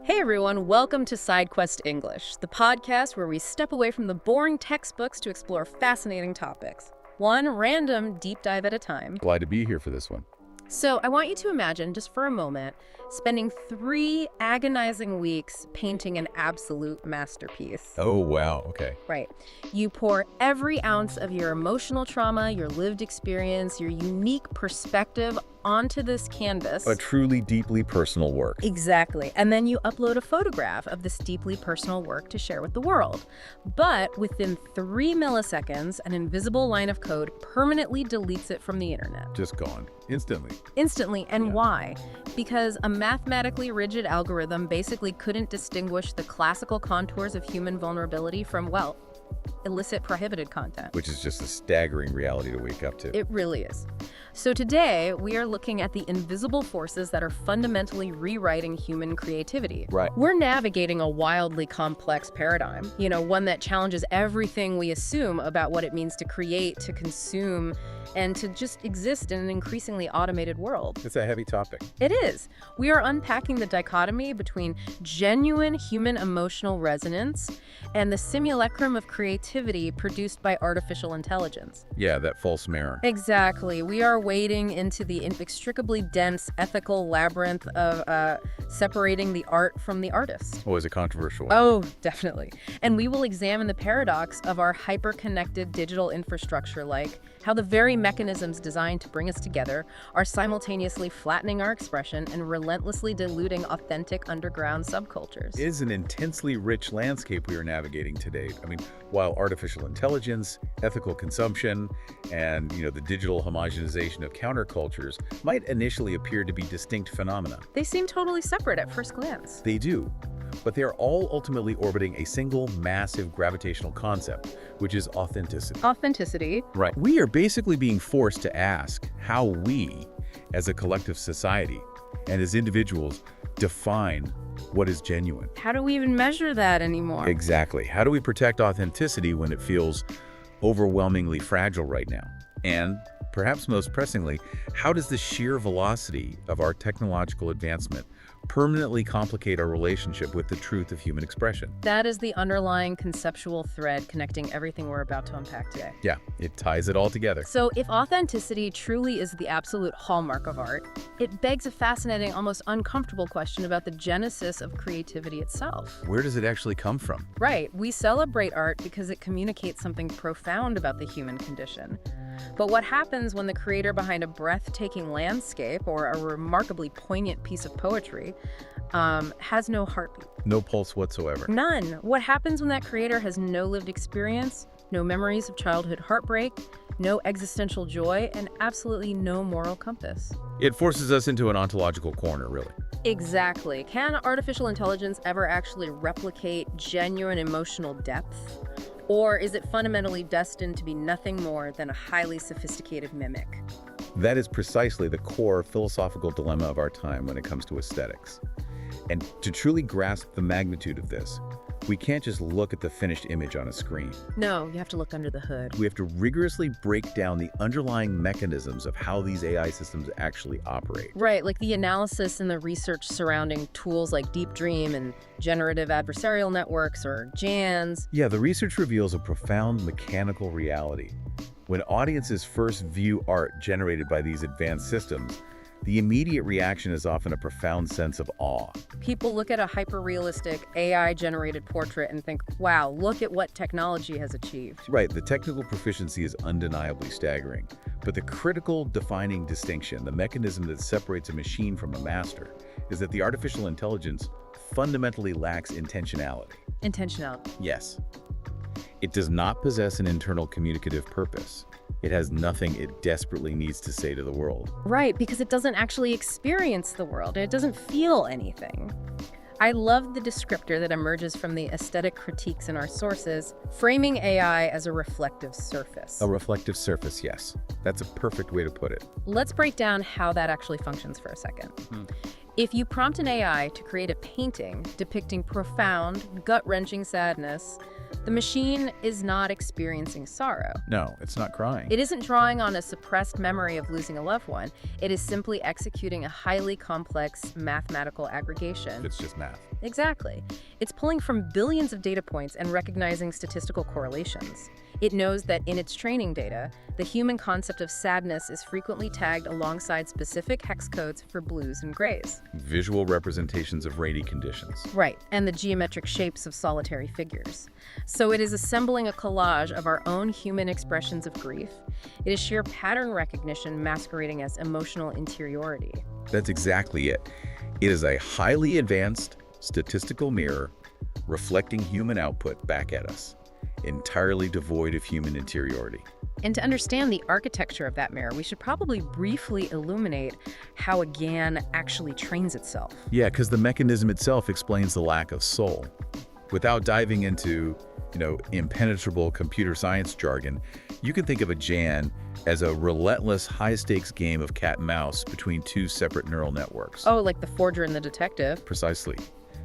Hey everyone, welcome to SideQuest English, the podcast where we step away from the boring textbooks to explore fascinating topics, one random deep dive at a time. Glad to be here for this one. So I want you to imagine, just for a moment, spending 3 agonizing weeks painting an absolute masterpiece. Oh, wow. Okay. Right. You pour every ounce of your emotional trauma, your lived experience, your unique perspective onto this canvas. A truly deeply personal work. Exactly. And then you upload a photograph of this deeply personal work to share with the world. But within 3 milliseconds, an invisible line of code permanently deletes it from the internet. Just gone. Instantly. Instantly. And Yeah. why? Because a mathematically rigid algorithm basically couldn't distinguish the classical contours of human vulnerability from, well, illicit prohibited content. Which is just a staggering reality to wake up to. It really is. So today, we are looking at the invisible forces that are fundamentally rewriting human creativity. Right. We're navigating a wildly complex paradigm, one that challenges everything we assume about what it means to create, to consume, and to just exist in an increasingly automated world. It's a heavy topic. It is. We are unpacking the dichotomy between genuine human emotional resonance and the simulacrum of creativity produced by artificial intelligence. Yeah, that false mirror. Exactly. We are wading into the inextricably dense ethical labyrinth of separating the art from the artist. Always a controversial one. Oh, definitely. And we will examine the paradox of our hyper-connected digital infrastructure, like how the very mechanisms designed to bring us together are simultaneously flattening our expression and relentlessly diluting authentic underground subcultures. It is an intensely rich landscape we are navigating today. I mean, while artificial intelligence, ethical consumption, and the digital homogenization of countercultures might initially appear to be distinct phenomena. They seem totally separate at first glance. They do, but they are all ultimately orbiting a single massive gravitational concept, which is authenticity. Authenticity. Right. We are basically being forced to ask how we, as a collective society and as individuals, define what is genuine. How do we even measure that anymore? Exactly. How do we protect authenticity when it feels overwhelmingly fragile right now? And perhaps most pressingly, how does the sheer velocity of our technological advancement permanently complicate our relationship with the truth of human expression? That is the underlying conceptual thread connecting everything we're about to unpack today. Yeah, it ties it all together. So if authenticity truly is the absolute hallmark of art, it begs a fascinating, almost uncomfortable question about the genesis of creativity itself. Where does it actually come from? Right, we celebrate art because it communicates something profound about the human condition. But what happens when the creator behind a breathtaking landscape or a remarkably poignant piece of poetry has no heartbeat? No pulse whatsoever. None. What happens when that creator has no lived experience, no memories of childhood heartbreak, no existential joy, and absolutely no moral compass? It forces us into an ontological corner, really. Exactly. Can artificial intelligence ever actually replicate genuine emotional depth? Or is it fundamentally destined to be nothing more than a highly sophisticated mimic? That is precisely the core philosophical dilemma of our time when it comes to aesthetics. And to truly grasp the magnitude of this, we can't just look at the finished image on a screen. No, you have to look under the hood. We have to rigorously break down the underlying mechanisms of how these AI systems actually operate. Right, like the analysis and the research surrounding tools like Deep Dream and generative adversarial networks or GANs. Yeah, the research reveals a profound mechanical reality. When audiences first view art generated by these advanced systems, the immediate reaction is often a profound sense of awe. People look at a hyper-realistic AI-generated portrait and think, wow, look at what technology has achieved. Right, the technical proficiency is undeniably staggering, but the critical defining distinction, the mechanism that separates a machine from a master, is that the artificial intelligence fundamentally lacks intentionality. Intentionality. Yes. It does not possess an internal communicative purpose. It has nothing it desperately needs to say to the world. Right, because it doesn't actually experience the world. It doesn't feel anything. I love the descriptor that emerges from the aesthetic critiques in our sources, framing AI as a reflective surface. A reflective surface, yes. That's a perfect way to put it. Let's break down how that actually functions for a second. If you prompt an AI to create a painting depicting profound, gut-wrenching sadness, the machine is not experiencing sorrow. No, it's not crying. It isn't drawing on a suppressed memory of losing a loved one. It is simply executing a highly complex mathematical aggregation. It's just math. Exactly. It's pulling from billions of data points and recognizing statistical correlations. It knows that in its training data, the human concept of sadness is frequently tagged alongside specific hex codes for blues and grays. Visual representations of rainy conditions. Right, and the geometric shapes of solitary figures. So it is assembling a collage of our own human expressions of grief. It is sheer pattern recognition masquerading as emotional interiority. That's exactly it. It is a highly advanced statistical mirror reflecting human output back at us, entirely devoid of human interiority. And to understand the architecture of that mirror, we should probably briefly illuminate how a GAN actually trains itself. Yeah, because the mechanism itself explains the lack of soul. Without diving into, impenetrable computer science jargon, you can think of a GAN as a relentless, high-stakes game of cat and mouse between two separate neural networks. Oh, like the forger and the detective. Precisely.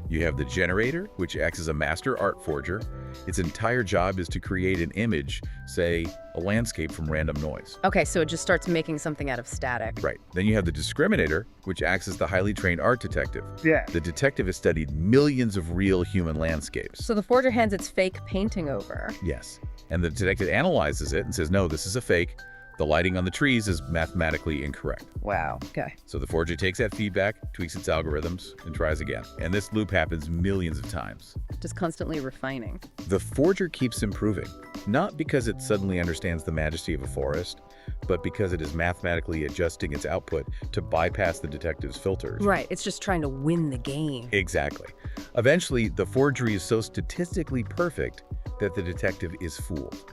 You have the generator, which acts as a master art forger. Its entire job is to create an image, say, a landscape from random noise. Okay, so it just starts making something out of static. Right. Then you have the discriminator, which acts as the highly trained art detective. Yeah. The detective has studied millions of real human landscapes. So the forger hands its fake painting over. Yes. And the detective analyzes it and says, no, this is a fake. The lighting on the trees is mathematically incorrect. Wow. Okay. So the forger takes that feedback, tweaks its algorithms, and tries again. And this loop happens millions of times. Just constantly refining. The forger keeps improving, not because it suddenly understands the majesty of a forest, but because it is mathematically adjusting its output to bypass the detective's filters. Right. It's just trying to win the game. Exactly. Eventually, the forgery is so statistically perfect that the detective is fooled.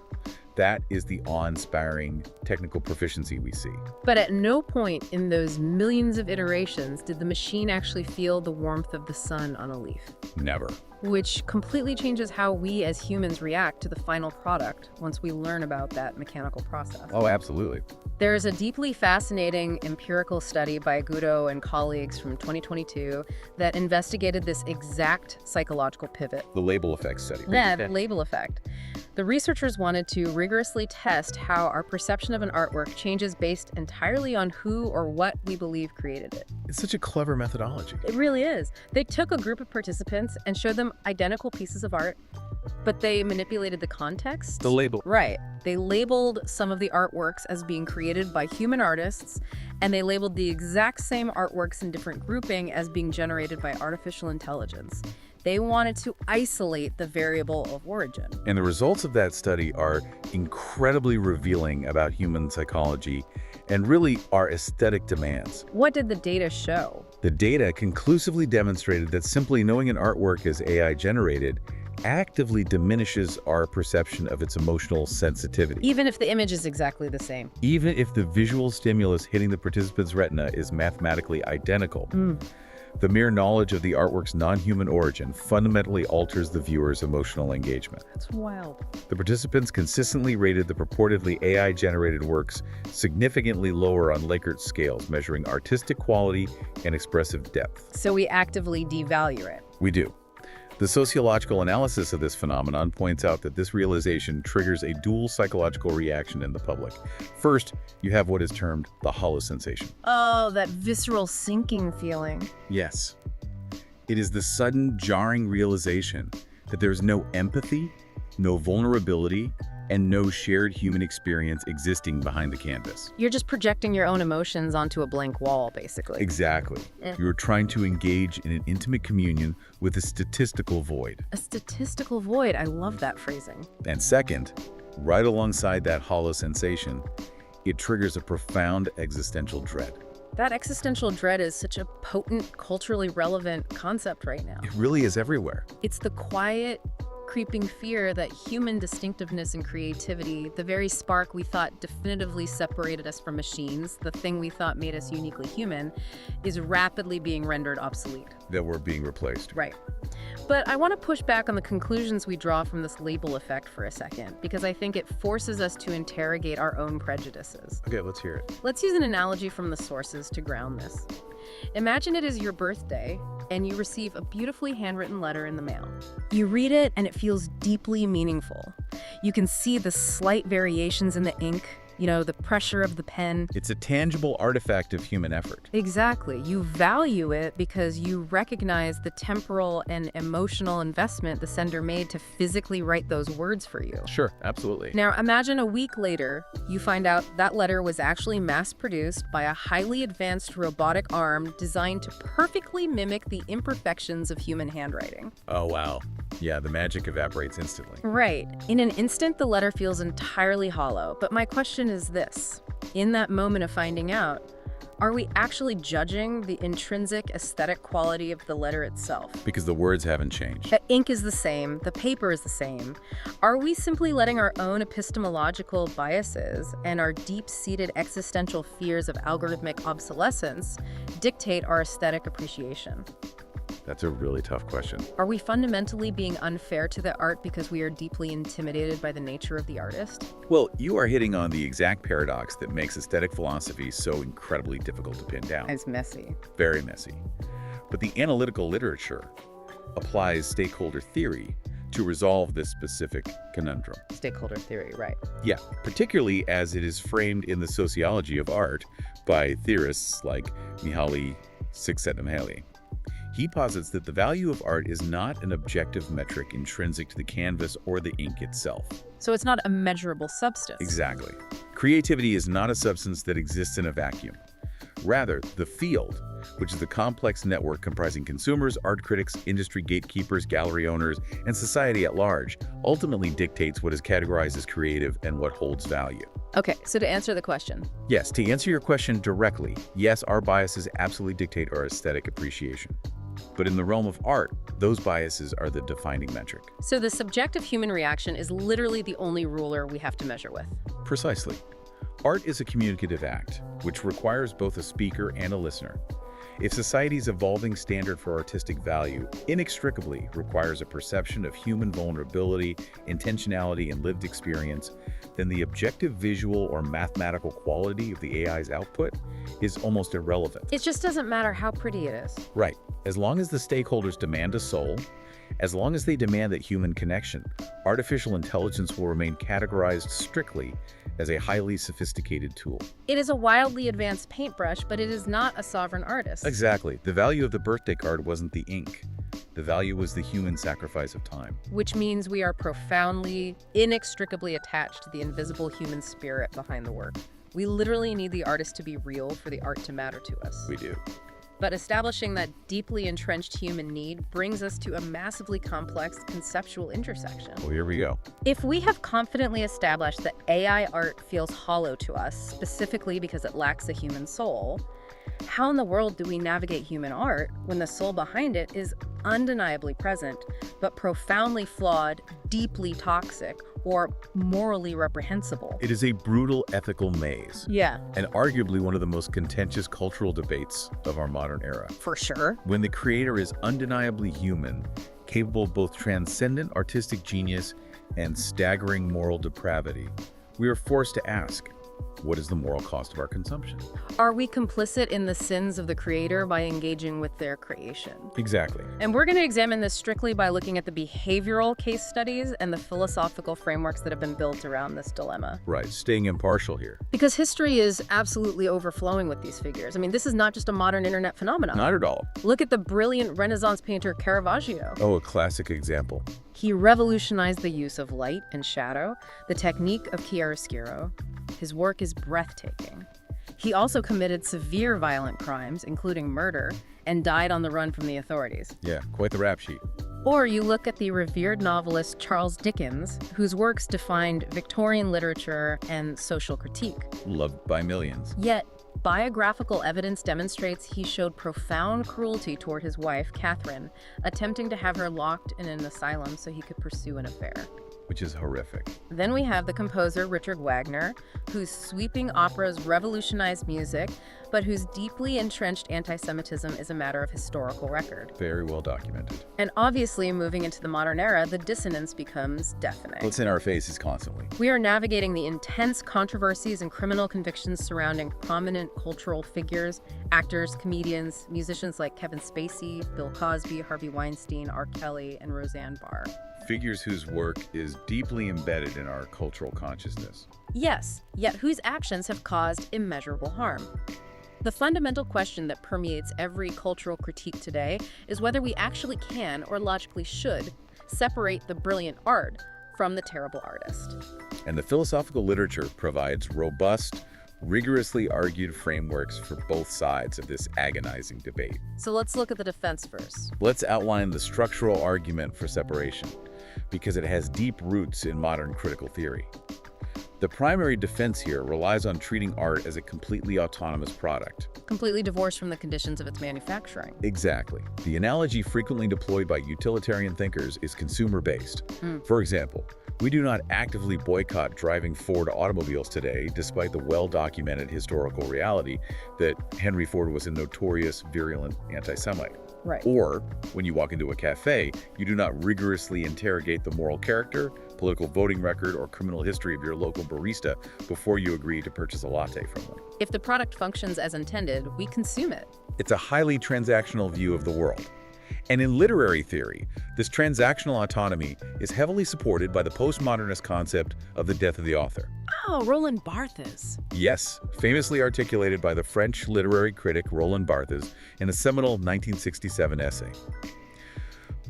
That is the awe-inspiring technical proficiency we see. But at no point in those millions of iterations did the machine actually feel the warmth of the sun on a leaf. Never. Which completely changes how we as humans react to the final product once we learn about that mechanical process. Oh, absolutely. There's a deeply fascinating empirical study by Gudo and colleagues from 2022 that investigated this exact psychological pivot. The label effect study. The label effect. The researchers wanted to rigorously test how our perception of an artwork changes based entirely on who or what we believe created it. It's such a clever methodology. It really is. They took a group of participants and showed them identical pieces of art, but they manipulated the context. The label. Right. They labeled some of the artworks as being created by human artists, and they labeled the exact same artworks in different grouping as being generated by artificial intelligence. They wanted to isolate the variable of origin. And the results of that study are incredibly revealing about human psychology and really our aesthetic demands. What did the data show? The data conclusively demonstrated that simply knowing an artwork is AI generated actively diminishes our perception of its emotional sensitivity. Even if the image is exactly the same. Even if the visual stimulus hitting the participant's retina is mathematically identical. The mere knowledge of the artwork's non-human origin fundamentally alters the viewer's emotional engagement. That's wild. The participants consistently rated the purportedly AI-generated works significantly lower on Likert scales, measuring artistic quality and expressive depth. So we actively devalue it. We do. The sociological analysis of this phenomenon points out that this realization triggers a dual psychological reaction in the public. First, you have what is termed the hollow sensation. Oh, that visceral sinking feeling. Yes. It is the sudden, jarring realization that there's no empathy, no vulnerability, and no shared human experience existing behind the canvas. You're just projecting your own emotions onto a blank wall, basically. Exactly. You're trying to engage in an intimate communion with a statistical void. A statistical void. I love that phrasing. And second, right alongside that hollow sensation, it triggers a profound existential dread. That existential dread is such a potent, culturally relevant concept right now. It really is everywhere. It's the quiet, creeping fear that human distinctiveness and creativity, the very spark we thought definitively separated us from machines, the thing we thought made us uniquely human, is rapidly being rendered obsolete. That we're being replaced. Right. But I want to push back on the conclusions we draw from this label effect for a second, because I think it forces us to interrogate our own prejudices. Okay, let's hear it. Let's use an analogy from the sources to ground this. Imagine it is your birthday, and you receive a beautifully handwritten letter in the mail. You read it, and it feels deeply meaningful. You can see the slight variations in the ink. the pressure of the pen. It's a tangible artifact of human effort. Exactly. You value it because you recognize the temporal and emotional investment the sender made to physically write those words for you. Sure, absolutely. Now, imagine a week later, you find out that letter was actually mass-produced by a highly advanced robotic arm designed to perfectly mimic the imperfections of human handwriting. Oh, wow. Yeah, the magic evaporates instantly. Right. In an instant, the letter feels entirely hollow. But my question is this. In that moment of finding out, are we actually judging the intrinsic aesthetic quality of the letter itself? Because the words haven't changed. The ink is the same, the paper is the same. Are we simply letting our own epistemological biases and our deep-seated existential fears of algorithmic obsolescence dictate our aesthetic appreciation? That's a really tough question. Are we fundamentally being unfair to the art because we are deeply intimidated by the nature of the artist? Well, you are hitting on the exact paradox that makes aesthetic philosophy so incredibly difficult to pin down. It's messy. Very messy. But the analytical literature applies stakeholder theory to resolve this specific conundrum. Stakeholder theory, right. Yeah, particularly as it is framed in the sociology of art by theorists like Mihaly Csikszentmihalyi. He posits that the value of art is not an objective metric intrinsic to the canvas or the ink itself. So it's not a measurable substance. Exactly. Creativity is not a substance that exists in a vacuum. Rather, the field, which is the complex network comprising consumers, art critics, industry gatekeepers, gallery owners, and society at large, ultimately dictates what is categorized as creative and what holds value. Okay, so to answer the question. Yes, to answer your question directly, yes, our biases absolutely dictate our aesthetic appreciation. But in the realm of art, those biases are the defining metric. So the subjective human reaction is literally the only ruler we have to measure with. Precisely. Art is a communicative act, which requires both a speaker and a listener. If society's evolving standard for artistic value inextricably requires a perception of human vulnerability, intentionality, and lived experience, then the objective visual or mathematical quality of the AI's output is almost irrelevant. It just doesn't matter how pretty it is. Right. As long as the stakeholders demand a soul, as long as they demand that human connection, artificial intelligence will remain categorized strictly as a highly sophisticated tool. It is a wildly advanced paintbrush, but it is not a sovereign artist. Exactly. The value of the birthday card wasn't the ink. The value was the human sacrifice of time. Which means we are profoundly, inextricably attached to the invisible human spirit behind the work. We literally need the artist to be real for the art to matter to us. We do. But establishing that deeply entrenched human need brings us to a massively complex conceptual intersection. Well, here we go. If we have confidently established that AI art feels hollow to us, specifically because it lacks a human soul, how in the world do we navigate human art when the soul behind it is undeniably present, but profoundly flawed, deeply toxic, or morally reprehensible? It is a brutal ethical maze. Yeah. And arguably one of the most contentious cultural debates of our modern era. For sure. When the creator is undeniably human, capable of both transcendent artistic genius and staggering moral depravity, we are forced to ask, what is the moral cost of our consumption? Are we complicit in the sins of the creator by engaging with their creation? Exactly. And we're going to examine this strictly by looking at the behavioral case studies and the philosophical frameworks that have been built around this dilemma. Right, staying impartial here. Because history is absolutely overflowing with these figures. I mean, this is not just a modern internet phenomenon. Not at all. Look at the brilliant Renaissance painter Caravaggio. Oh, a classic example. He revolutionized the use of light and shadow, the technique of chiaroscuro. His work is breathtaking. He also committed severe violent crimes, including murder, and died on the run from the authorities. Yeah, quite the rap sheet. Or you look at the revered novelist Charles Dickens, whose works defined Victorian literature and social critique. Loved by millions. Yet, biographical evidence demonstrates he showed profound cruelty toward his wife, Catherine, attempting to have her locked in an asylum so he could pursue an affair. Which is horrific. Then we have the composer Richard Wagner, whose sweeping operas revolutionized music, but whose deeply entrenched anti-Semitism is a matter of historical record. Very well documented. And obviously, moving into the modern era, the dissonance becomes deafening. Well, it's in our faces constantly. We are navigating the intense controversies and criminal convictions surrounding prominent cultural figures, actors, comedians, musicians like Kevin Spacey, Bill Cosby, Harvey Weinstein, R. Kelly, and Roseanne Barr. Figures whose work is deeply embedded in our cultural consciousness. Yes, yet whose actions have caused immeasurable harm. The fundamental question that permeates every cultural critique today is whether we actually can, or logically should, separate the brilliant art from the terrible artist. And the philosophical literature provides robust, rigorously argued frameworks for both sides of this agonizing debate. So let's look at the defense first. Let's outline the structural argument for separation, because it has deep roots in modern critical theory. The primary defense here relies on treating art as a completely autonomous product. Completely divorced from the conditions of its manufacturing. Exactly. The analogy frequently deployed by utilitarian thinkers is consumer-based. For example, we do not actively boycott driving Ford automobiles today, despite the well-documented historical reality that Henry Ford was a notorious, virulent anti-Semite. Right. Or, when you walk into a cafe, you do not rigorously interrogate the moral character, political voting record, or criminal history of your local barista before you agree to purchase a latte from them. If the product functions as intended, we consume it. It's a highly transactional view of the world. And in literary theory, this transactional autonomy is heavily supported by the postmodernist concept of the death of the author. Oh, Roland Barthes. Yes, famously articulated by the French literary critic Roland Barthes in a seminal 1967 essay.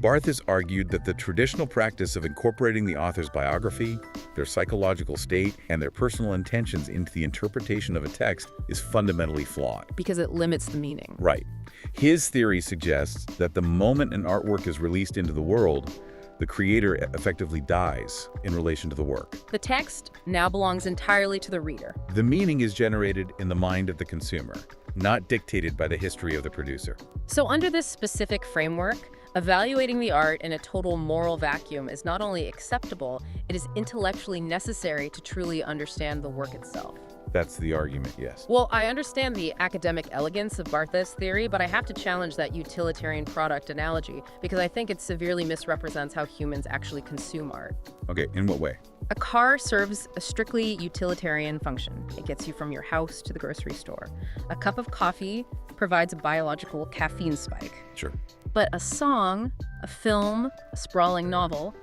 Barthes argued that the traditional practice of incorporating the author's biography, their psychological state, and their personal intentions into the interpretation of a text is fundamentally flawed. Because it limits the meaning. Right. His theory suggests that the moment an artwork is released into the world, the creator effectively dies in relation to the work. The text now belongs entirely to the reader. The meaning is generated in the mind of the consumer, not dictated by the history of the producer. So under this specific framework, evaluating the art in a total moral vacuum is not only acceptable, it is intellectually necessary to truly understand the work itself. That's the argument, yes. Well, I understand the academic elegance of Barthes' theory, but I have to challenge that utilitarian product analogy because I think it severely misrepresents how humans actually consume art. Okay, in what way? A car serves a strictly utilitarian function. It gets you from your house to the grocery store. A cup of coffee provides a biological caffeine spike. Sure. But a song, a film, a sprawling novel,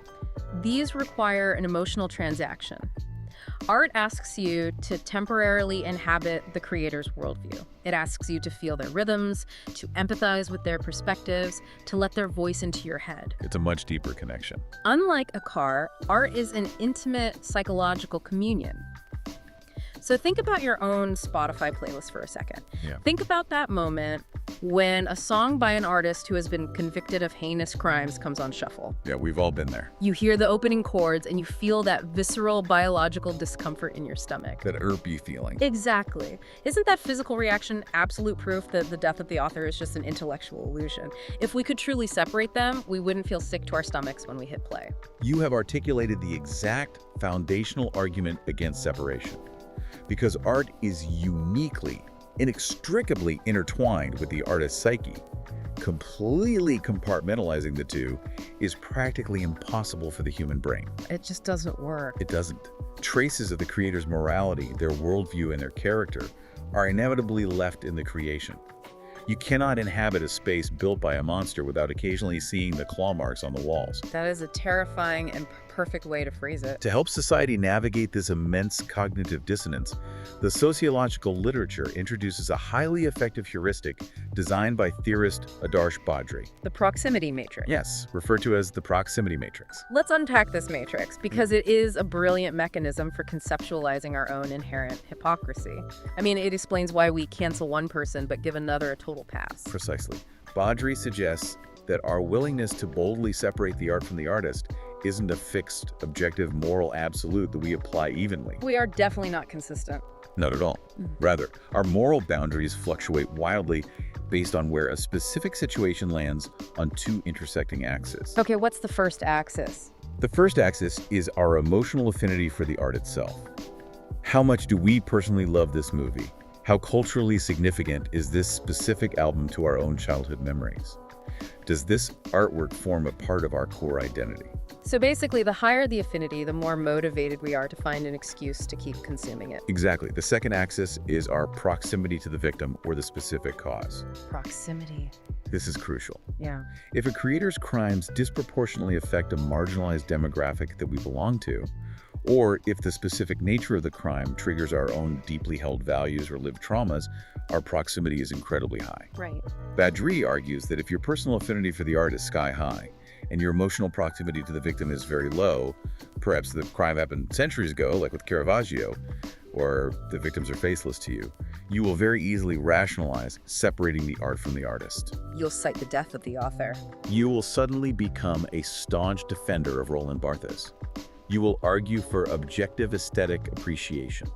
these require an emotional transaction. Art asks you to temporarily inhabit the creator's worldview. It asks you to feel their rhythms, to empathize with their perspectives, to let their voice into your head. It's a much deeper connection. Unlike a car, art is an intimate psychological communion. So think about your own Spotify playlist for a second. Yeah. Think about that moment when a song by an artist who has been convicted of heinous crimes comes on shuffle. Yeah, we've all been there. You hear the opening chords and you feel that visceral biological discomfort in your stomach. That irpy feeling. Exactly. Isn't that physical reaction absolute proof that the death of the author is just an intellectual illusion? If we could truly separate them, we wouldn't feel sick to our stomachs when we hit play. You have articulated the exact foundational argument against separation. Because art is uniquely, inextricably intertwined with the artist's psyche. Completely compartmentalizing the two is practically impossible for the human brain. It just doesn't work. It doesn't. Traces of the creator's morality, their worldview, and their character are inevitably left in the creation. You cannot inhabit a space built by a monster without occasionally seeing the claw marks on the walls. That is a terrifying and perfect way to phrase it. To help society navigate this immense cognitive dissonance, the sociological literature introduces a highly effective heuristic designed by theorist Adarsh Badri. The proximity matrix. Yes, referred to as the proximity matrix. Let's unpack this matrix because it is a brilliant mechanism for conceptualizing our own inherent hypocrisy. I mean, it explains why we cancel one person but give another a total pass. Precisely. Badri suggests that our willingness to boldly separate the art from the artist isn't a fixed, objective, moral absolute that we apply evenly. We are definitely not consistent. Not at all. Rather, our moral boundaries fluctuate wildly based on where a specific situation lands on two intersecting axes. Okay, what's the first axis? The first axis is our emotional affinity for the art itself. How much do we personally love this movie? How culturally significant is this specific album to our own childhood memories? Does this artwork form a part of our core identity? So basically, the higher the affinity, the more motivated we are to find an excuse to keep consuming it. Exactly. The second axis is our proximity to the victim or the specific cause. Proximity. This is crucial. Yeah. If a creator's crimes disproportionately affect a marginalized demographic that we belong to, or if the specific nature of the crime triggers our own deeply held values or lived traumas, our proximity is incredibly high. Right. Badri argues that if your personal affinity for the art is sky high, and your emotional proximity to the victim is very low, perhaps the crime happened centuries ago, like with Caravaggio, or the victims are faceless to you, you will very easily rationalize separating the art from the artist. You'll cite the death of the author. You will suddenly become a staunch defender of Roland Barthes. You will argue for objective aesthetic appreciation.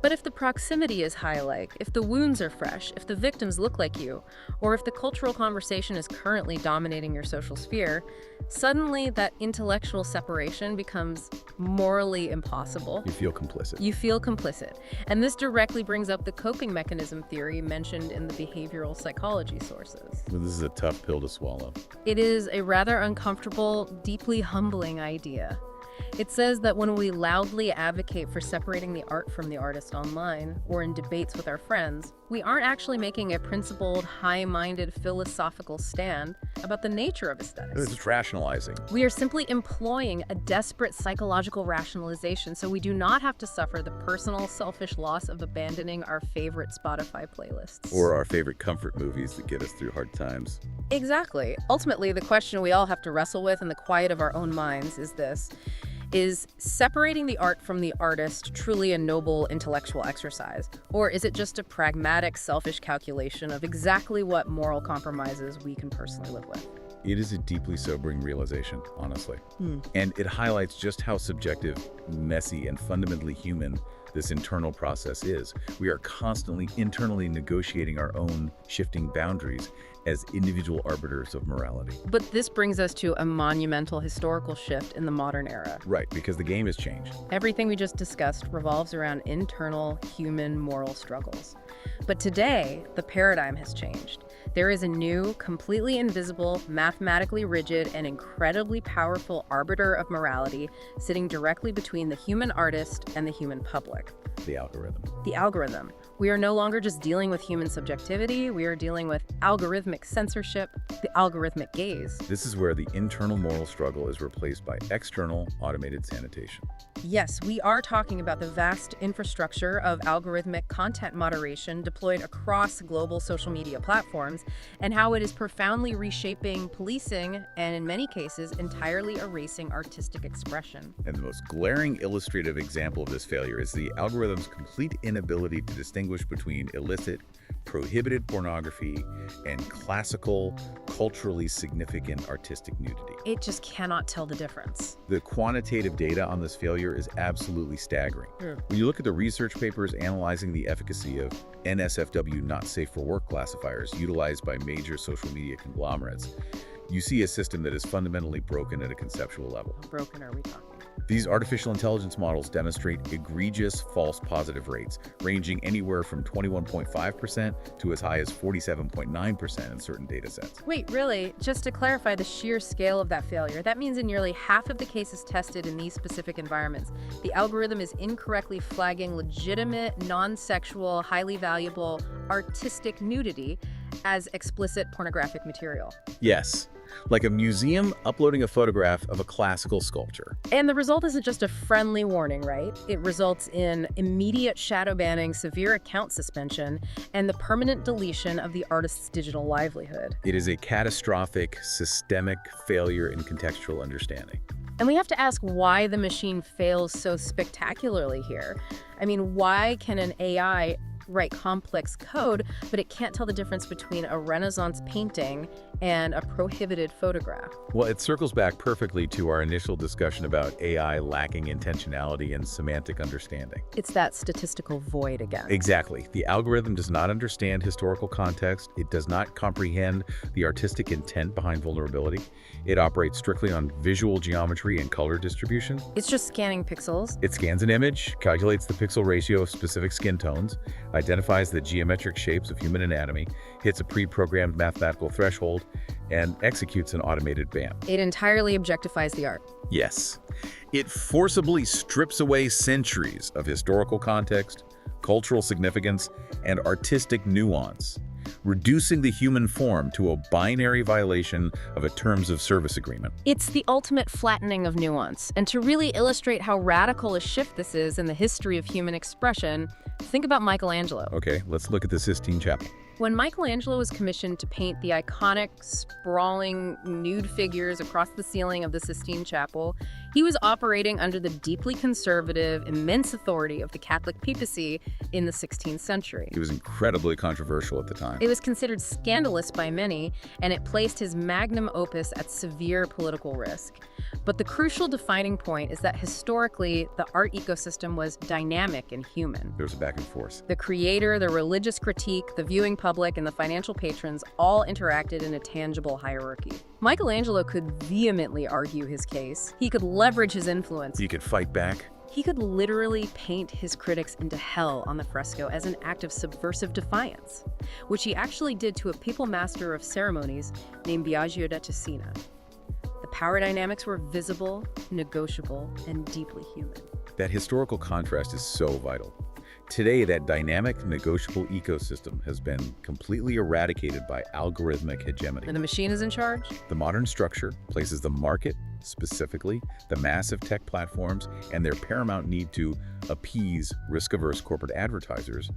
But if the proximity is high, like if the wounds are fresh, if the victims look like you, or if the cultural conversation is currently dominating your social sphere, suddenly that intellectual separation becomes morally impossible. You feel complicit. You feel complicit. And this directly brings up the coping mechanism theory mentioned in the behavioral psychology sources. Well, this is a tough pill to swallow. It is a rather uncomfortable, deeply humbling idea. It says that when we loudly advocate for separating the art from the artist online or in debates with our friends, we aren't actually making a principled, high-minded philosophical stand about the nature of aesthetics. This is rationalizing. We are simply employing a desperate psychological rationalization so we do not have to suffer the personal, selfish loss of abandoning our favorite Spotify playlists. Or our favorite comfort movies that get us through hard times. Exactly. Ultimately, the question we all have to wrestle with in the quiet of our own minds is this. Is separating the art from the artist truly a noble intellectual exercise? Or is it just a pragmatic, selfish calculation of exactly what moral compromises we can personally live with? It is a deeply sobering realization, honestly. And it highlights just how subjective, messy, and fundamentally human this internal process is. We are constantly internally negotiating our own shifting boundaries as individual arbiters of morality. But this brings us to a monumental historical shift in the modern era. Right, because the game has changed. Everything we just discussed revolves around internal human moral struggles. But today, the paradigm has changed. There is a new, completely invisible, mathematically rigid, and incredibly powerful arbiter of morality sitting directly between the human artist and the human public. The algorithm. The algorithm. We are no longer just dealing with human subjectivity, we are dealing with algorithmic censorship, the algorithmic gaze. This is where the internal moral struggle is replaced by external automated sanitation. Yes, we are talking about the vast infrastructure of algorithmic content moderation deployed across global social media platforms and how it is profoundly reshaping policing and, in many cases, entirely erasing artistic expression. And the most glaring illustrative example of this failure is the algorithm's complete inability to distinguish between illicit, prohibited pornography and classical, culturally significant artistic nudity. It just cannot tell the difference. The quantitative data on this failure is absolutely staggering. When you look at the research papers analyzing the efficacy of NSFW not safe for work classifiers utilized by major social media conglomerates, you see a system that is fundamentally broken at a conceptual level. How broken are we talking? These artificial intelligence models demonstrate egregious false positive rates, ranging anywhere from 21.5% to as high as 47.9% in certain data sets. Wait, really? Just to clarify the sheer scale of that failure, that means in nearly half of the cases tested in these specific environments, the algorithm is incorrectly flagging legitimate, non-sexual, highly valuable, artistic nudity as explicit pornographic material. Yes. Like a museum uploading a photograph of a classical sculpture. And the result isn't just a friendly warning, right? It results in immediate shadow banning, severe account suspension, and the permanent deletion of the artist's digital livelihood. It is a catastrophic, systemic failure in contextual understanding. And we have to ask why the machine fails so spectacularly here. I mean, why can an AI write complex code, but it can't tell the difference between a Renaissance painting and a prohibited photograph? Well, it circles back perfectly to our initial discussion about AI lacking intentionality and semantic understanding. It's that statistical void again. Exactly. The algorithm does not understand historical context. It does not comprehend the artistic intent behind vulnerability. It operates strictly on visual geometry and color distribution. It's just scanning pixels. It scans an image, calculates the pixel ratio of specific skin tones, identifies the geometric shapes of human anatomy, hits a pre-programmed mathematical threshold, and executes an automated bam. It entirely objectifies the art. Yes. It forcibly strips away centuries of historical context, cultural significance, and artistic nuance, reducing the human form to a binary violation of a terms of service agreement. It's the ultimate flattening of nuance. And to really illustrate how radical a shift this is in the history of human expression, think about Michelangelo. Okay, let's look at the Sistine Chapel. When Michelangelo was commissioned to paint the iconic, sprawling, nude figures across the ceiling of the Sistine Chapel, he was operating under the deeply conservative, immense authority of the Catholic papacy in the 16th century. It was incredibly controversial at the time. It was considered scandalous by many, and it placed his magnum opus at severe political risk. But the crucial defining point is that historically, the art ecosystem was dynamic and human. There was a back and forth. The creator, the religious critique, the viewing public, and the financial patrons all interacted in a tangible hierarchy. Michelangelo could vehemently argue his case. He could leverage his influence. You could fight back. He could literally paint his critics into hell on the fresco as an act of subversive defiance, which he actually did to a papal master of ceremonies named Biagio da Cesena. The power dynamics were visible, negotiable, and deeply human. That historical contrast is so vital. Today, that dynamic, negotiable ecosystem has been completely eradicated by algorithmic hegemony. And the machine is in charge? The modern structure places the market, specifically the massive tech platforms and their paramount need to appease risk-averse corporate advertisers,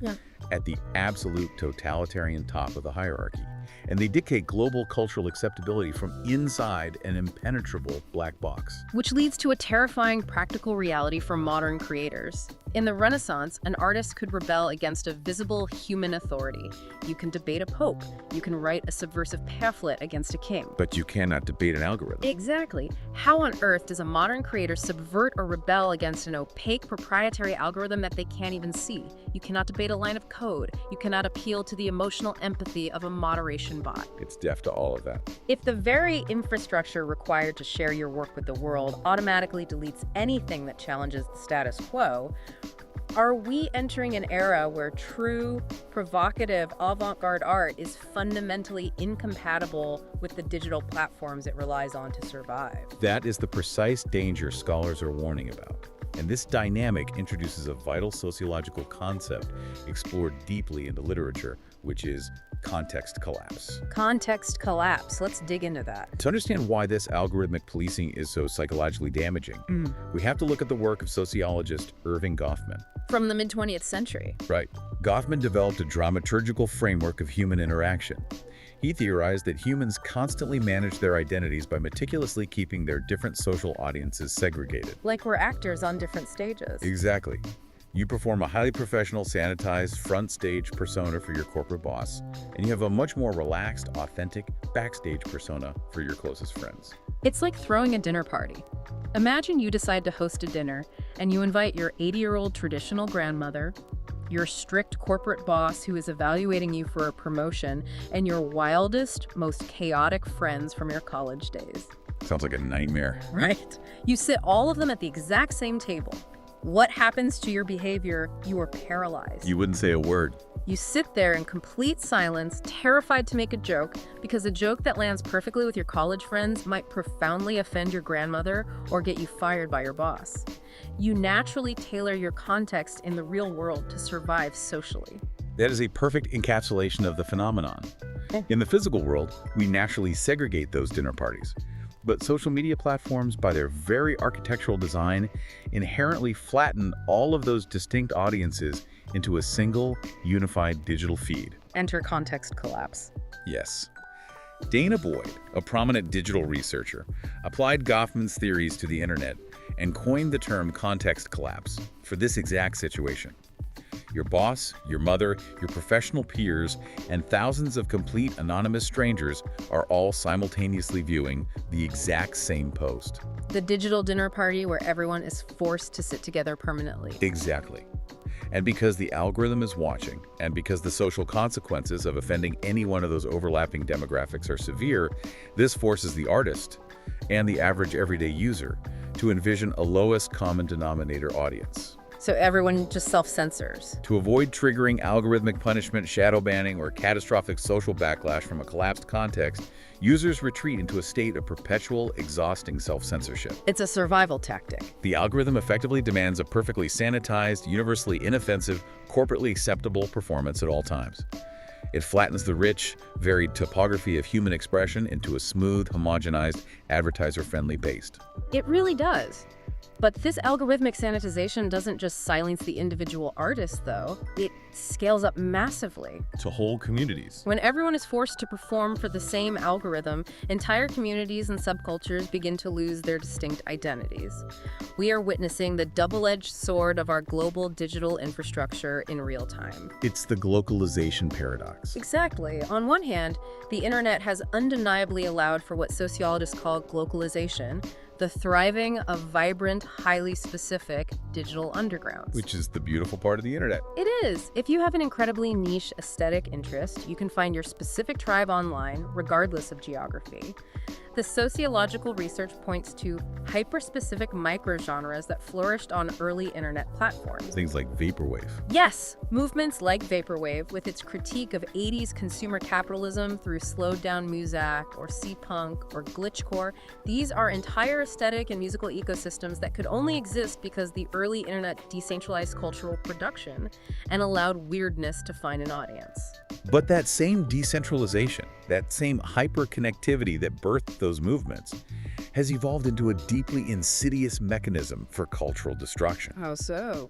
at the absolute totalitarian top of the hierarchy. And they dictate global cultural acceptability from inside an impenetrable black box. Which leads to a terrifying practical reality for modern creators. In the Renaissance, an artist could rebel against a visible human authority. You can debate a pope. You can write a subversive pamphlet against a king. But you cannot debate an algorithm. Exactly. How on earth does a modern creator subvert or rebel against an opaque proprietary algorithm that they can't even see? You cannot debate a line of code. You cannot appeal to the emotional empathy of a moderation bot. It's deaf to all of that. If the very infrastructure required to share your work with the world automatically deletes anything that challenges the status quo, are we entering an era where true, provocative, avant-garde art is fundamentally incompatible with the digital platforms it relies on to survive? That is the precise danger scholars are warning about. And this dynamic introduces a vital sociological concept explored deeply into literature, which is context collapse. Context collapse. Let's dig into that. To understand why this algorithmic policing is so psychologically damaging, we have to look at the work of sociologist Erving Goffman. From the mid-20th century. Right. Goffman developed a dramaturgical framework of human interaction. He theorized that humans constantly manage their identities by meticulously keeping their different social audiences segregated. Like we're actors on different stages. Exactly. You perform a highly professional, sanitized, front stage persona for your corporate boss, and you have a much more relaxed, authentic, backstage persona for your closest friends. It's like throwing a dinner party. Imagine you decide to host a dinner, and you invite your 80-year-old traditional grandmother, your strict corporate boss who is evaluating you for a promotion, and your wildest, most chaotic friends from your college days. Sounds like a nightmare. Right? You sit all of them at the exact same table. What happens to your behavior? You are paralyzed. You wouldn't say a word. You sit there in complete silence, terrified to make a joke, because a joke that lands perfectly with your college friends might profoundly offend your grandmother or get you fired by your boss. You naturally tailor your context in the real world to survive socially. That is a perfect encapsulation of the phenomenon. In the physical world, we naturally segregate those dinner parties. But social media platforms, by their very architectural design, inherently flatten all of those distinct audiences into a single, unified digital feed. Enter context collapse. Yes. Dana Boyd, a prominent digital researcher, applied Goffman's theories to the internet and coined the term context collapse for this exact situation. Your boss, your mother, your professional peers, and thousands of complete anonymous strangers are all simultaneously viewing the exact same post. The digital dinner party where everyone is forced to sit together permanently. Exactly. And because the algorithm is watching, and because the social consequences of offending any one of those overlapping demographics are severe, this forces the artist and the average everyday user to envision a lowest common denominator audience. So everyone just self-censors. To avoid triggering algorithmic punishment, shadow banning, or catastrophic social backlash from a collapsed context, users retreat into a state of perpetual, exhausting self-censorship. It's a survival tactic. The algorithm effectively demands a perfectly sanitized, universally inoffensive, corporately acceptable performance at all times. It flattens the rich, varied topography of human expression into a smooth, homogenized, advertiser-friendly paste. It really does. But this algorithmic sanitization doesn't just silence the individual artist, though. It scales up massively. To whole communities. When everyone is forced to perform for the same algorithm, entire communities and subcultures begin to lose their distinct identities. We are witnessing the double-edged sword of our global digital infrastructure in real time. It's the globalization paradox. Exactly. On one hand, the internet has undeniably allowed for what sociologists call globalization, the thriving of vibrant, highly specific digital undergrounds. Which is the beautiful part of the internet. It is. If you have an incredibly niche aesthetic interest, you can find your specific tribe online, regardless of geography. The sociological research points to hyper-specific microgenres that flourished on early internet platforms. Things like vaporwave. Yes, movements like vaporwave, with its critique of 80s consumer capitalism through slowed-down muzak or C-punk or glitchcore, these are entire aesthetic and musical ecosystems that could only exist because the early internet decentralized cultural production and allowed weirdness to find an audience. But that same decentralization, that same hyper-connectivity that birthed those movements, has evolved into a deeply insidious mechanism for cultural destruction. How so?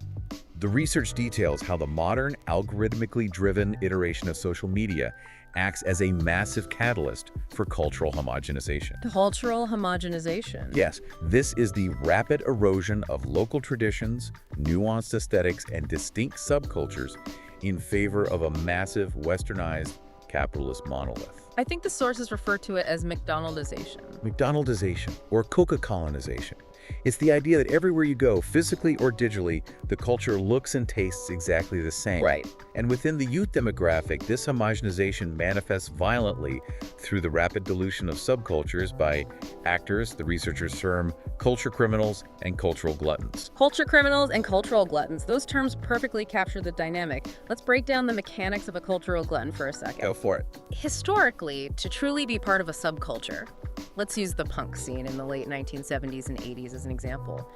The research details how the modern, algorithmically driven iteration of social media acts as a massive catalyst for cultural homogenization. Cultural homogenization. Yes, this is the rapid erosion of local traditions, nuanced aesthetics, and distinct subcultures in favor of a massive, westernized, capitalist monolith. I think the sources refer to it as McDonaldization. McDonaldization, or Coca-colonization. It's the idea that everywhere you go, physically or digitally, the culture looks and tastes exactly the same. Right. And within the youth demographic, this homogenization manifests violently through the rapid dilution of subcultures by actors, the researchers term culture criminals, and cultural gluttons. Culture criminals and cultural gluttons. Those terms perfectly capture the dynamic. Let's break down the mechanics of a cultural glutton for a second. Go for it. Historically, to truly be part of a subculture, let's use the punk scene in the late 1970s and 80s as an example,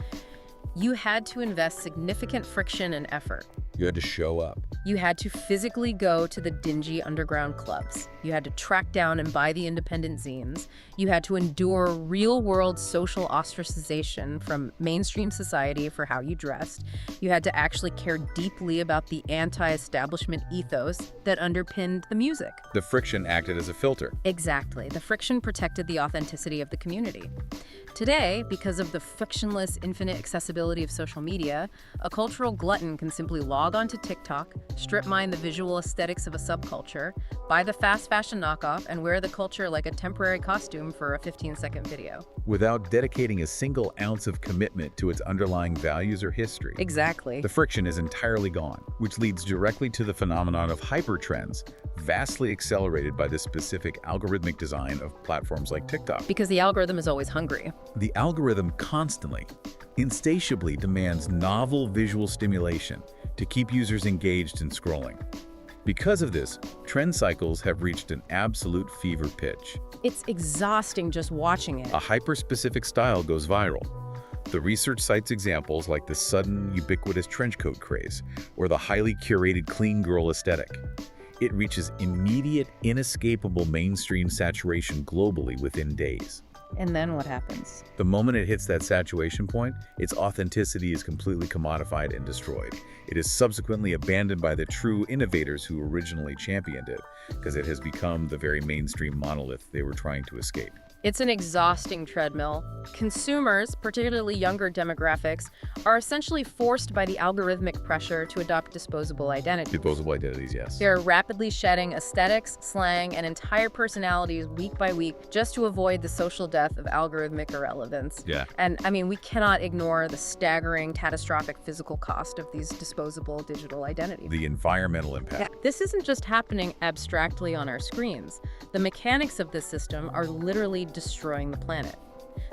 you had to invest significant friction and effort. You had to show up. You had to physically go to the dingy underground clubs. You had to track down and buy the independent zines. You had to endure real-world social ostracization from mainstream society for how you dressed. You had to actually care deeply about the anti-establishment ethos that underpinned the music. The friction acted as a filter. Exactly. The friction protected the authenticity of the community. Today, because of the frictionless, infinite accessibility of social media, a cultural glutton can simply log onto TikTok, strip mine the visual aesthetics of a subculture, buy the fast fashion knockoff, and wear the culture like a temporary costume for a 15-second video. Without dedicating a single ounce of commitment to its underlying values or history. Exactly. The friction is entirely gone, which leads directly to the phenomenon of hypertrends, vastly accelerated by the specific algorithmic design of platforms like TikTok. Because the algorithm is always hungry. The algorithm constantly, insatiably demands novel visual stimulation to keep users engaged in scrolling. Because of this, trend cycles have reached an absolute fever pitch. It's exhausting just watching it. A hyper-specific style goes viral. The research cites examples like the sudden, ubiquitous trench coat craze, or the highly curated clean girl aesthetic. It reaches immediate, inescapable mainstream saturation globally within days. And then what happens? The moment it hits that saturation point, its authenticity is completely commodified and destroyed. It is subsequently abandoned by the true innovators who originally championed it, because it has become the very mainstream monolith they were trying to escape. It's an exhausting treadmill. Consumers, particularly younger demographics, are essentially forced by the algorithmic pressure to adopt disposable identities. Disposable identities, yes. They're rapidly shedding aesthetics, slang, and entire personalities week by week just to avoid the social death of algorithmic irrelevance. Yeah. And I mean, we cannot ignore the staggering, catastrophic physical cost of these disposable digital identities. The environmental impact. Yeah. This isn't just happening abstractly on our screens. The mechanics of this system are literally destroying the planet.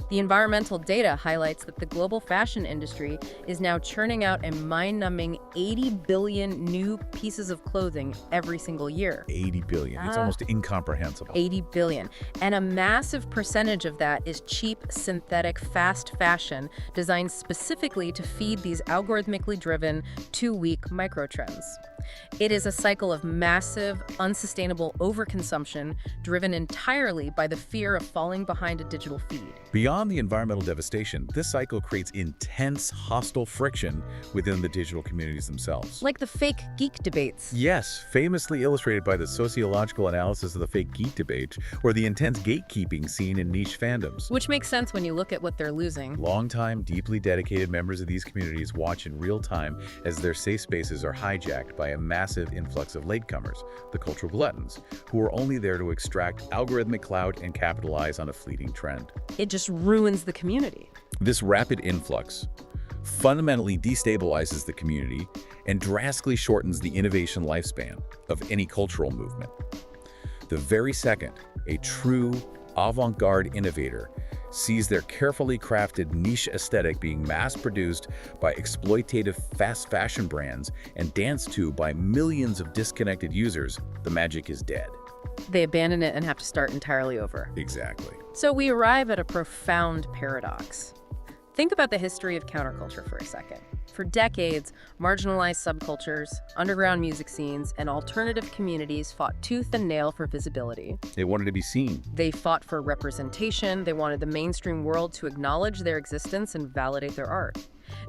The environmental data highlights that the global fashion industry is now churning out a mind-numbing 80 billion new pieces of clothing every single year. 80 billion. It's almost incomprehensible. 80 billion. And a massive percentage of that is cheap, synthetic, fast fashion designed specifically to feed these algorithmically driven, too-weak microtrends. It is a cycle of massive, unsustainable overconsumption driven entirely by the fear of falling behind a digital feed. Beyond the environmental devastation, this cycle creates intense, hostile friction within the digital communities themselves. Like the fake geek debates. Yes, famously illustrated by the sociological analysis of the fake geek debate, or the intense gatekeeping seen in niche fandoms. Which makes sense when you look at what they're losing. Longtime, deeply dedicated members of these communities watch in real time as their safe spaces are hijacked by a massive influx of latecomers, the cultural gluttons, who are only there to extract algorithmic clout and capitalize on a fleeting trend. It just ruins the community. This rapid influx fundamentally destabilizes the community and drastically shortens the innovation lifespan of any cultural movement. The very second a true avant-garde innovator sees their carefully crafted niche aesthetic being mass-produced by exploitative fast fashion brands and danced to by millions of disconnected users, the magic is dead. They abandon it and have to start entirely over. Exactly. So we arrive at a profound paradox. Think about the history of counterculture for a second. For decades, marginalized subcultures, underground music scenes, and alternative communities fought tooth and nail for visibility. They wanted to be seen. They fought for representation. They wanted the mainstream world to acknowledge their existence and validate their art.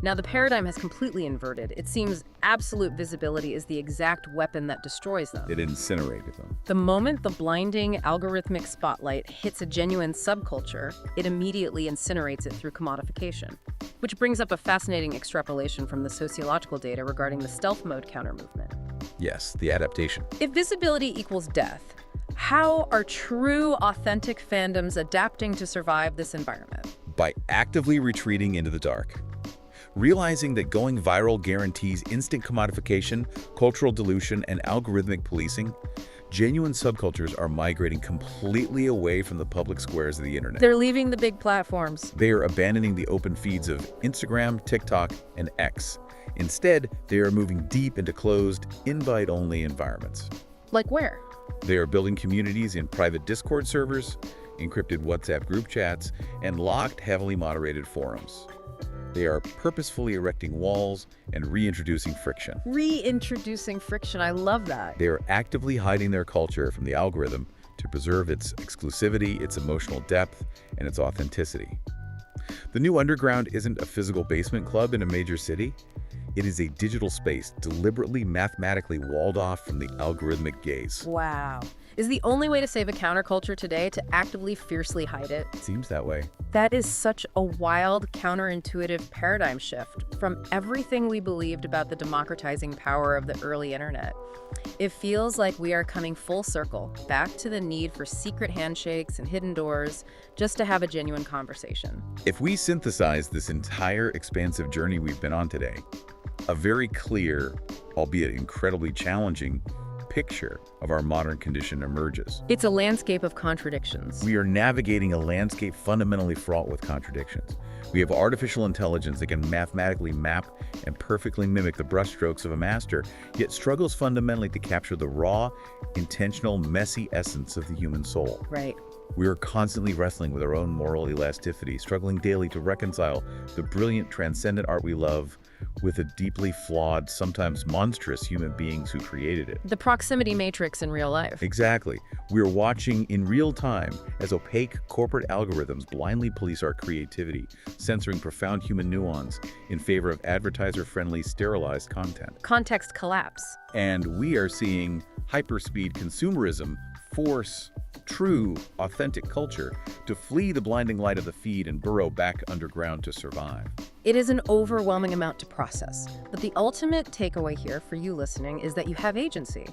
Now, the paradigm has completely inverted. It seems absolute visibility is the exact weapon that destroys them. It incinerated them. The moment the blinding algorithmic spotlight hits a genuine subculture, it immediately incinerates it through commodification. Which brings up a fascinating extrapolation from the sociological data regarding the stealth mode counter-movement. Yes, the adaptation. If visibility equals death, how are true, authentic fandoms adapting to survive this environment? By actively retreating into the dark. Realizing that going viral guarantees instant commodification, cultural dilution, and algorithmic policing, genuine subcultures are migrating completely away from the public squares of the internet. They're leaving the big platforms. They are abandoning the open feeds of Instagram, TikTok, and X. Instead, they are moving deep into closed, invite-only environments. Like where? They are building communities in private Discord servers, encrypted WhatsApp group chats, and locked, heavily moderated forums. They are purposefully erecting walls and reintroducing friction. Reintroducing friction, I love that. They are actively hiding their culture from the algorithm to preserve its exclusivity, its emotional depth, and its authenticity. The new underground isn't a physical basement club in a major city. It is a digital space deliberately mathematically walled off from the algorithmic gaze. Wow. Is the only way to save a counterculture today to actively, fiercely hide it? It seems that way. That is such a wild, counterintuitive paradigm shift from everything we believed about the democratizing power of the early internet. It feels like we are coming full circle, back to the need for secret handshakes and hidden doors, just to have a genuine conversation. If we synthesize this entire expansive journey we've been on today, a very clear, albeit incredibly challenging, picture of our modern condition emerges. It's a landscape of contradictions. We are navigating a landscape fundamentally fraught with contradictions. We have artificial intelligence that can mathematically map and perfectly mimic the brushstrokes of a master, yet struggles fundamentally to capture the raw, intentional, messy essence of the human soul. Right. We are constantly wrestling with our own moral elasticity, struggling daily to reconcile the brilliant, transcendent art we love with the deeply flawed, sometimes monstrous human beings who created it. The proximity matrix in real life. Exactly. We are watching in real time as opaque corporate algorithms blindly police our creativity, censoring profound human nuance in favor of advertiser-friendly, sterilized content. Context collapse. And we are seeing hyperspeed consumerism force true, authentic culture to flee the blinding light of the feed and burrow back underground to survive. It is an overwhelming amount to process, but the ultimate takeaway here for you listening is that you have agency.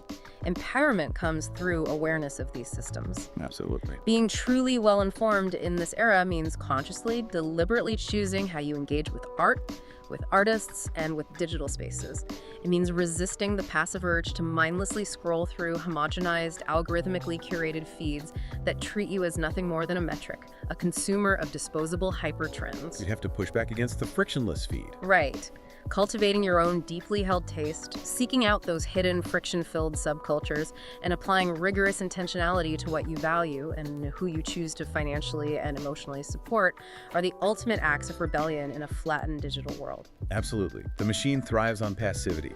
Empowerment comes through awareness of these systems. Absolutely. Being truly well-informed in this era means consciously, deliberately choosing how you engage with art, with artists and with digital spaces. It means resisting the passive urge to mindlessly scroll through homogenized, algorithmically curated feeds that treat you as nothing more than a metric, a consumer of disposable hyper trends. You'd have to push back against the frictionless feed. Right. Cultivating your own deeply held taste, seeking out those hidden friction-filled subcultures, and applying rigorous intentionality to what you value and who you choose to financially and emotionally support are the ultimate acts of rebellion in a flattened digital world. Absolutely. The machine thrives on passivity.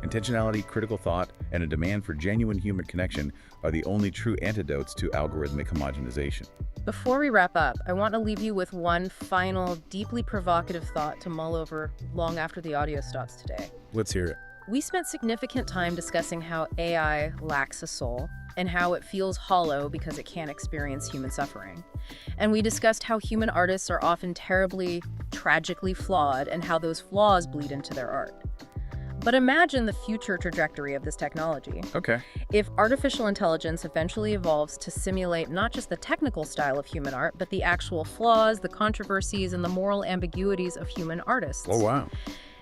Intentionality, critical thought, and a demand for genuine human connection are the only true antidotes to algorithmic homogenization. Before we wrap up, I want to leave you with one final, deeply provocative thought to mull over long after the audio stops today. Let's hear it. We spent significant time discussing how AI lacks a soul and how it feels hollow because it can't experience human suffering. And we discussed how human artists are often terribly, tragically flawed and how those flaws bleed into their art. But imagine the future trajectory of this technology. Okay. If artificial intelligence eventually evolves to simulate not just the technical style of human art, but the actual flaws, the controversies, and the moral ambiguities of human artists. Oh, wow.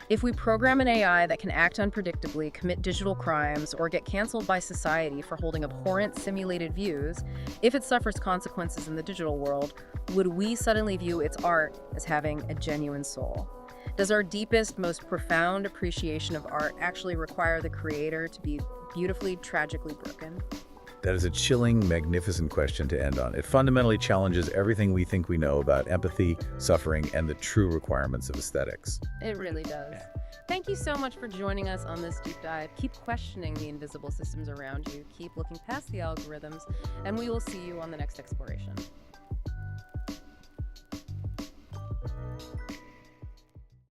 If we program an AI that can act unpredictably, commit digital crimes, or get canceled by society for holding abhorrent simulated views, if it suffers consequences in the digital world, would we suddenly view its art as having a genuine soul? Does our deepest, most profound appreciation of art actually require the creator to be beautifully, tragically broken? That is a chilling, magnificent question to end on. It fundamentally challenges everything we think we know about empathy, suffering, and the true requirements of aesthetics. It really does. Thank you so much for joining us on this deep dive. Keep questioning the invisible systems around you. Keep looking past the algorithms, and we will see you on the next exploration.